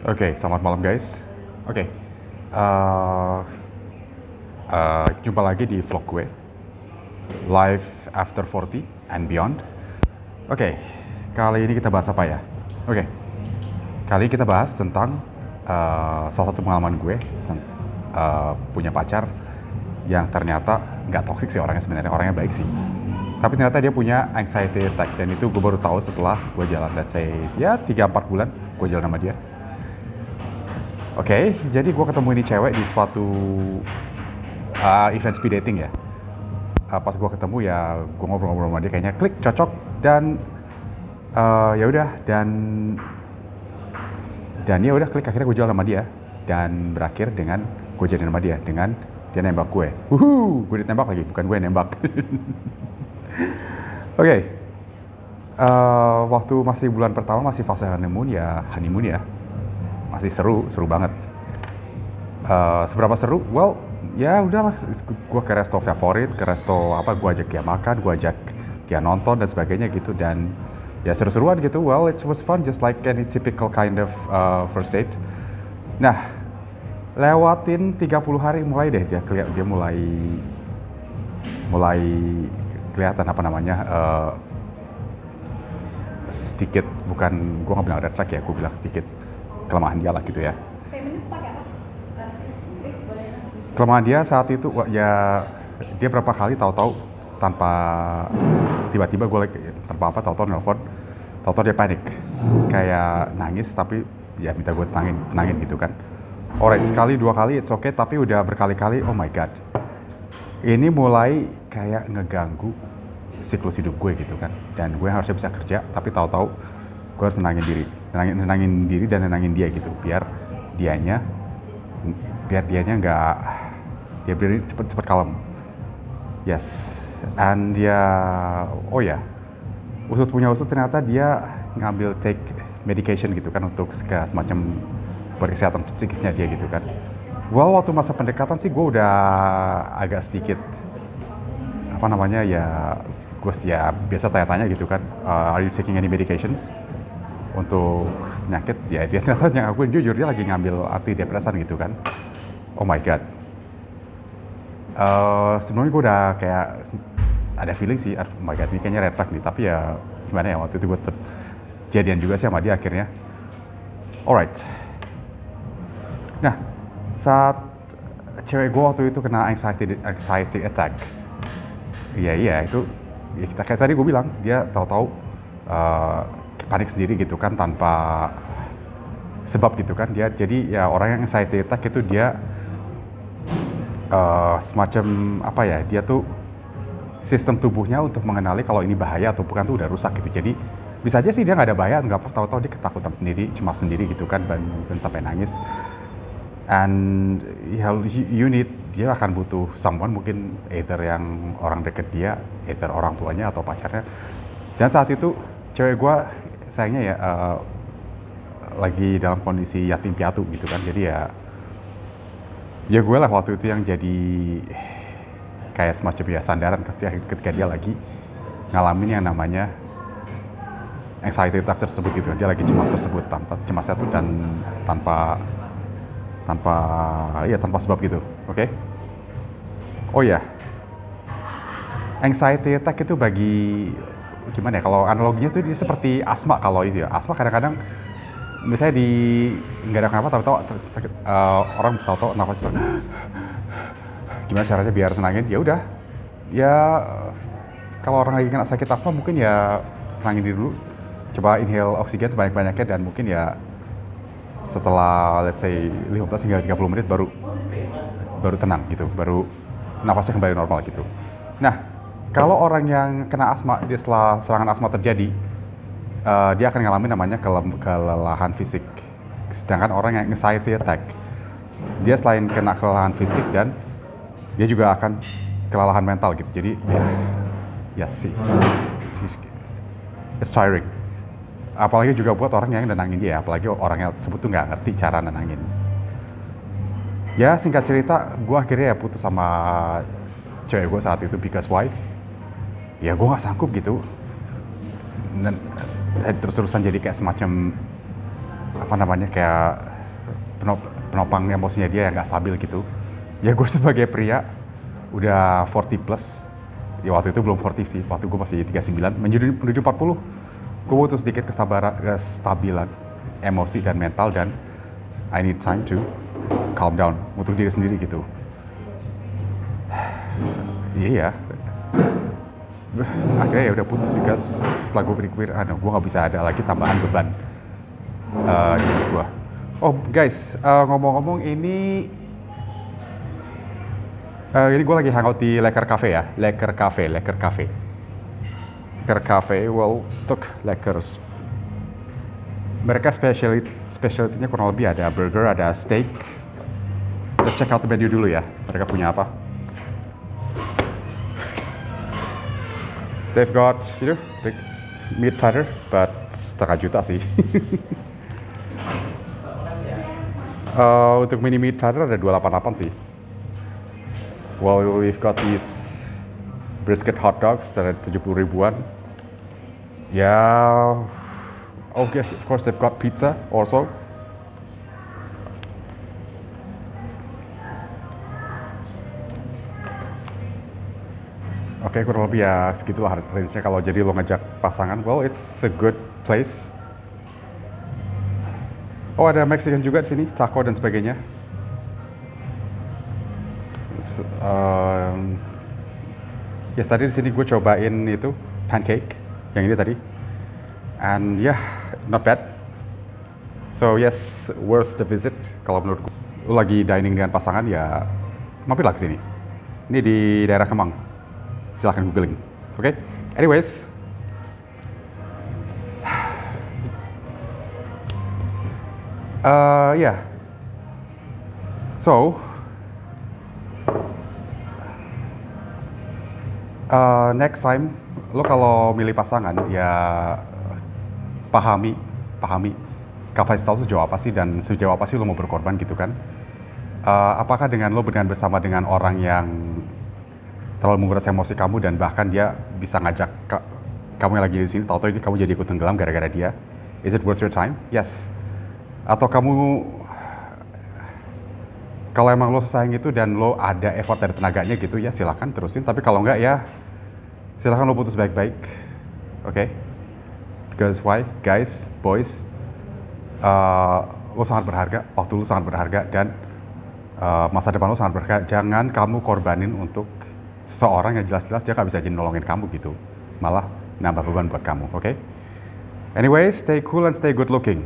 Oke, selamat malam guys. Oke, eh, jumpa lagi di vlog gue, Life After 40 and Beyond. Oke, kali ini kita bahas apa ya? Oke, kali ini kita bahas tentang salah satu pengalaman gue, punya pacar yang ternyata nggak toxic sih orangnya, sebenarnya orangnya baik sih. Tapi ternyata dia punya anxiety attack, dan itu gue baru tahu setelah gue jalan, let's say, ya 3-4 bulan gue jalan sama dia. Oke, jadi gue ketemu ini cewek di suatu event speed dating ya. Pas gue ketemu ya gue ngobrol-ngobrol sama dia, kayaknya klik, cocok, dan ya udah, dan ya udah klik, akhirnya gue jalan sama dia dan berakhir dengan gue jadi sama dia, dengan dia nembak gue. Gue ditembak lagi, bukan gue yang nembak. Oke, waktu masih bulan pertama, masih fase honeymoon ya, masih seru banget. Seberapa seru? Well, ya udahlah, gue ke resto favorit, ke resto apa, gue ajak dia makan, gue ajak dia nonton dan sebagainya gitu, dan ya seru-seruan gitu. Well, it was fun, just like any typical kind of first date. Nah, lewatin 30 hari mulai deh dia mulai kelihatan apa namanya, sedikit, bukan, gue nggak bilang red flag ya, gue bilang sedikit kelemahan dia lah gitu ya. Kelemahan dia saat itu, ya dia berapa kali tahu-tahu tanpa, tiba-tiba gue lagi tanpa apa, tahu-tahu nelfon, tahu-tahu dia panik, kayak nangis, tapi ya minta gue tenangin gitu kan. Alright, sekali dua kali it's okay, tapi udah berkali-kali, oh my god, ini mulai kayak ngeganggu siklus hidup gue gitu kan. Dan gue harusnya bisa kerja, tapi tahu-tahu gue harus nenangin diri dan nenangin dia gitu, biar dianya nggak, dia biar cepet kalem. Yes, and dia, oh ya, usut punya usut, ternyata dia ngambil take medication gitu kan, untuk semacam buat kesehatan psikisnya dia gitu kan. Well, waktu masa pendekatan sih gue udah agak sedikit apa namanya ya, gue ya biasa tanya-tanya gitu kan, are you taking any medications untuk penyakit. Ya dia ternyata yang aku jujur, dia lagi ngambil antidepresan gitu kan. Oh my god, sebelumnya gue udah kayak ada feeling sih, oh my god, ini kayaknya red flag nih. Tapi ya gimana ya, waktu itu gue jadian juga sih sama dia akhirnya. Alright, nah saat cewek gue waktu itu kena anxiety attack, iya itu ya, kita kayak tadi gue bilang, dia tahu-tahu panik sendiri gitu kan, tanpa sebab gitu kan. Dia jadi ya, orang yang anxiety attack itu dia semacam apa ya, dia tuh sistem tubuhnya untuk mengenali kalau ini bahaya atau bukan tuh udah rusak gitu. Jadi bisa aja sih dia nggak ada bahaya, nggak apa, tahu-tahu dia ketakutan sendiri, cemas sendiri gitu kan, dan sampai nangis. And you need, dia akan butuh someone, mungkin either yang orang deket dia, either orang tuanya atau pacarnya. Dan saat itu cewek gue sayangnya ya lagi dalam kondisi yatim piatu gitu kan. Jadi ya gue lah waktu itu yang jadi kayak semacam ya sandaran ketika dia lagi ngalamin yang namanya anxiety attack tersebut gitu. Dia lagi cemas tersebut, cemasnya tuh, dan tanpa sebab gitu. Oke? Oh ya, anxiety attack itu bagi, gimana ya, kalau analoginya tuh dia seperti asma. Kalau itu ya, asma kadang-kadang misalnya nggak ada kenapa, tahu-tahu orang tahu-tahu nafas, gimana caranya biar tenangin? Ya udah, ya kalau orang lagi kena sakit asma, mungkin ya tenangin diri dulu, coba inhale oksigen sebanyak-banyaknya, dan mungkin ya setelah let's say 15 hingga 30 menit baru tenang gitu, baru nafasnya kembali normal gitu. Nah, kalau orang yang kena asma, dia setelah serangan asma terjadi, dia akan ngalamin namanya kelelahan fisik. Sedangkan orang yang anxiety attack, dia selain kena kelelahan fisik, dan dia juga akan kelelahan mental gitu. Jadi ya sih, it's tiring. Apalagi juga buat orang yang nenangin dia, apalagi orang yang tersebut tuh nggak ngerti cara nenangin. Ya singkat cerita, gue akhirnya ya putus sama cewek gue saat itu, because why? Ya gue nggak sanggup gitu, dan terus-terusan jadi kayak semacam apa namanya, kayak penopang emosinya dia yang nggak stabil gitu. Ya gue sebagai pria udah 40 plus, ya waktu itu belum 40 sih, waktu gue masih 39 menuju 40, gue butuh sedikit kestabilan emosi dan mental, dan I need time to calm down untuk diri sendiri gitu. Iya, akhirnya ya udah putus because setelah gue berpikir, gue nggak bisa ada lagi tambahan beban di hidup gue. Oh guys, ngomong-ngomong ini gue lagi hangout di Laker Cafe ya, Laker Cafe, well, untuk Lakers. Mereka specialty-nya kurang lebih ada burger, ada steak. Let's check out the menu dulu ya, mereka punya apa. They've got, big meat platter, but setengah juta sih. Untuk mini meat platter ada 288 sih. Well, we've got these brisket hot dogs, ada 70 ribuan. Yeah, okay, of course they've got pizza also. Oke, kurang lebih ya segitulah range-nya kalau jadi lo ngajak pasangan. Well, it's a good place. Oh, ada Mexican juga di sini, taco dan sebagainya. Yes, tadi di sini gue cobain itu pancake yang ini tadi, and yeah, not bad. So yes, worth the visit kalau menurut gue. Lo lagi dining dengan pasangan ya, mampirlah ke sini. Ini di daerah Kemang. Silahkan googling. Oke. Anyways, yeah. So, next time lo kalau milih pasangan ya pahami kapasitas lo sejauh apa sih, dan sejauh apa sih lo mau berkorban gitu kan. Apakah dengan lo bersama dengan orang yang terlalu menguras emosi kamu, dan bahkan dia bisa ngajak kamu yang lagi di sini, tahu-tahu kamu jadi ikut tenggelam gara-gara dia. Is it worth your time? Yes. Atau kamu, kalau emang lo sayang itu dan lo ada effort dari tenaganya gitu, ya silakan terusin. Tapi kalau enggak ya silakan lo putus baik-baik. Oke? Because why? Guys, boys, lo sangat berharga, waktu lo sangat berharga, dan masa depan lo sangat berharga. Jangan kamu korbanin untuk seseorang yang jelas-jelas dia gak bisa jadi nolongin kamu gitu, malah nambah beban buat kamu. Oke? Anyway, stay cool and stay good looking.